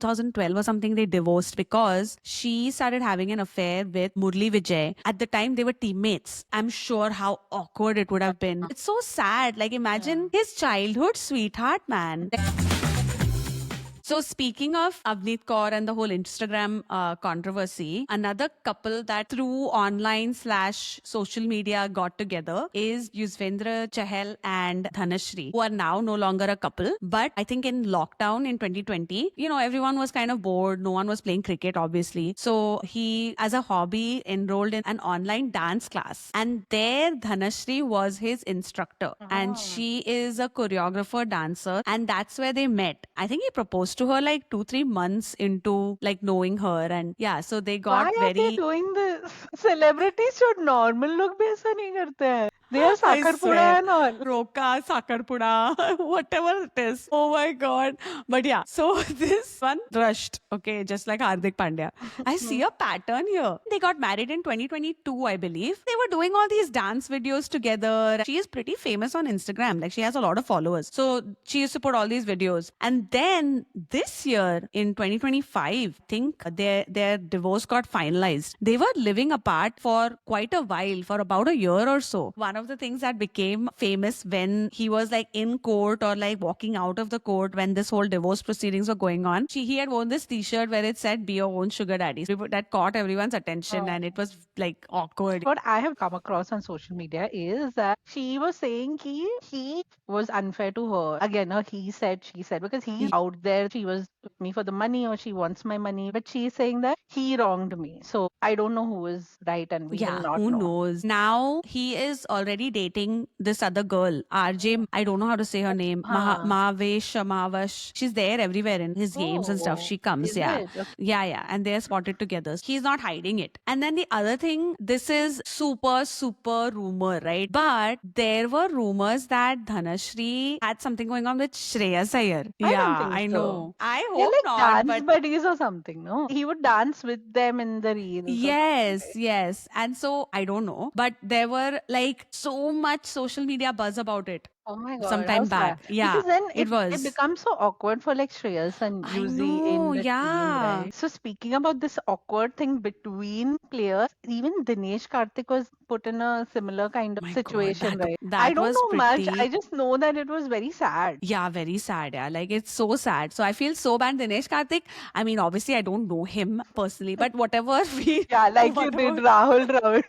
2012 or something, they divorced because she started having an affair with Murli Vijay. At the time, they were teammates. I'm sure how awkward it would have been. It's so sad. Like, imagine his childhood sweetheart, man. So speaking of Avneet Kaur and the whole Instagram controversy, another couple that through online/social media got together is Yuzvendra Chahal and Dhanashri, who are now no longer a couple. But I think in lockdown in 2020, everyone was kind of bored. No one was playing cricket, obviously. So he, as a hobby, enrolled in an online dance class. And there Dhanashri was his instructor. And she is a choreographer, dancer. And that's where they met. I think he proposed to her like 2-3 months into like knowing her, and yeah, so they got Why are they doing this? Celebrities should normal लोग भी ऐसा नहीं करते हैं. They are I Sakarpura swear. and all. Roka, Sakarpuda, whatever it is. Oh my God. But yeah, so this one rushed, okay, just like Hardik Pandya. I see a pattern here. They got married in 2022, I believe. They were doing all these dance videos together. She is pretty famous on Instagram. Like, she has a lot of followers. So she used to put all these videos. And then this year in 2025, I think their divorce got finalized. They were living apart for quite a while, for about a year or so. One of the things that became famous when he was like in court or like walking out of the court when this whole divorce proceedings were going on, he had worn this t-shirt where it said "Be your own sugar daddy." That caught everyone's attention, and it was like awkward. What I have come across on social media is that she was saying he was unfair to her. Again, he said, she said, because he's out there. She was with me for the money or she wants my money. But she's saying that he wronged me. So I don't know who is right and we will not Who know. knows? Now he is already dating this other girl, RJ. I don't know how to say her name. Mahavash. She's there everywhere in his games and stuff. She comes, Is yeah. it? Okay. Yeah. And they're spotted together. He's not hiding it. And then the other thing, this is super rumor, right? But there were rumors that Dhanashri had something going on with Shreyas Iyer. I don't think I so. know. I They're hope like not, dance but buddies or something, no? He would dance with them in the reels. or yes. And so I don't know, but there were like so much social media buzz about it Oh my God, some how time sad. back. Yeah, Because then it it was. becomes so awkward for like Shreyas and I Yuzi in know, the team, yeah. right? So speaking about this awkward thing between players, even Dinesh Karthik was put in a similar kind of My God, situation, right? I that don't was know much. I pretty. just know that it was very sad. Yeah, very sad. Yeah, like it's so sad. So I feel so bad. Dinesh Karthik, I mean, obviously, I don't know him personally, but whatever we, Yeah, like you did whatever Rahul Dravid.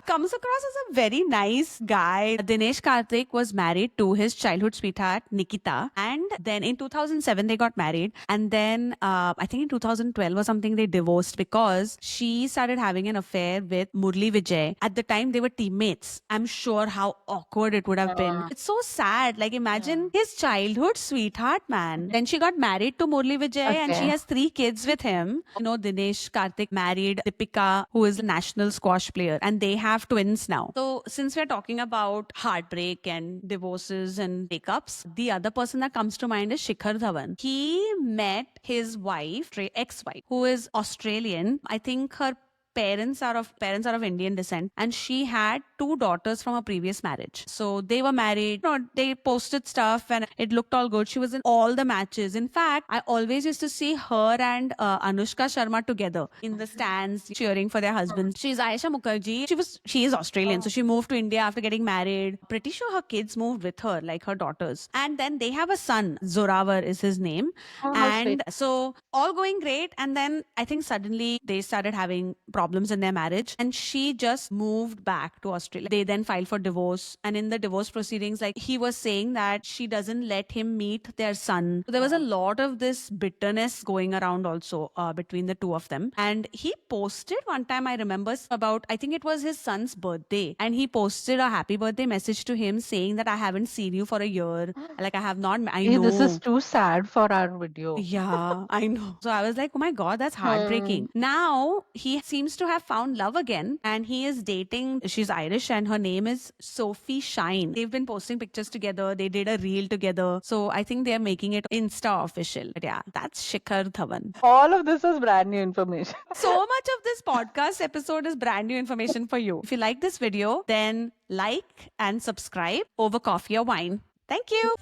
comes across as a very nice guy. Dinesh Karthik was married to his childhood sweetheart, Nikita. And then in 2007, they got married. And then I think in 2012 or something, they divorced because she started having an affair with Murli Vijay. At the time, they were teammates. I'm sure how awkward it would have been. It's so sad. Like, imagine his childhood sweetheart, man. Then she got married to Murli Vijay and she Okay. has 3 kids with him. Dinesh Karthik married Deepika, who is a national squash player, and they have twins now. So, since we're talking about heartbreak and divorces and breakups, the other person that comes to mind is Shikhar Dhawan. He met his wife, ex-wife, who is Australian. I think her parents are of Indian descent, and she had 2 daughters from a previous marriage. So they were married. They posted stuff and it looked all good. She was in all the matches. In fact, I always used to see her and Anushka Sharma together in the stands cheering for their husbands. She's Ayesha Mukherjee. She is Australian, so she moved to India after getting married. Pretty sure her kids moved with her, like her daughters. And then they have a son. Zoravar is his name. Oh, how sweet. And so all going great. And then I think suddenly they started having problems in their marriage, and she just moved back to Australia. They then filed for divorce, and in the divorce proceedings, like, he was saying that she doesn't let him meet their son. So there was a lot of this bitterness going around also between the two of them. And he posted one time, I remember, about, I think it was his son's birthday, and he posted a happy birthday message to him saying that I haven't seen you for a year. Like, I have not. I Hey, this is know. too sad for our video. Yeah, I know. So I was like, oh my God, that's heartbreaking. Now he seems to have found love again, and he is dating. She's Irish and her name is Sophie Shine. They've been posting pictures together. They did a reel together. So I think they're making it Insta official. But yeah, that's Shikhar Dhawan. All of this is brand new information. So much of this podcast episode is brand new information for you. If you like this video, then like and subscribe over coffee or wine. Thank you.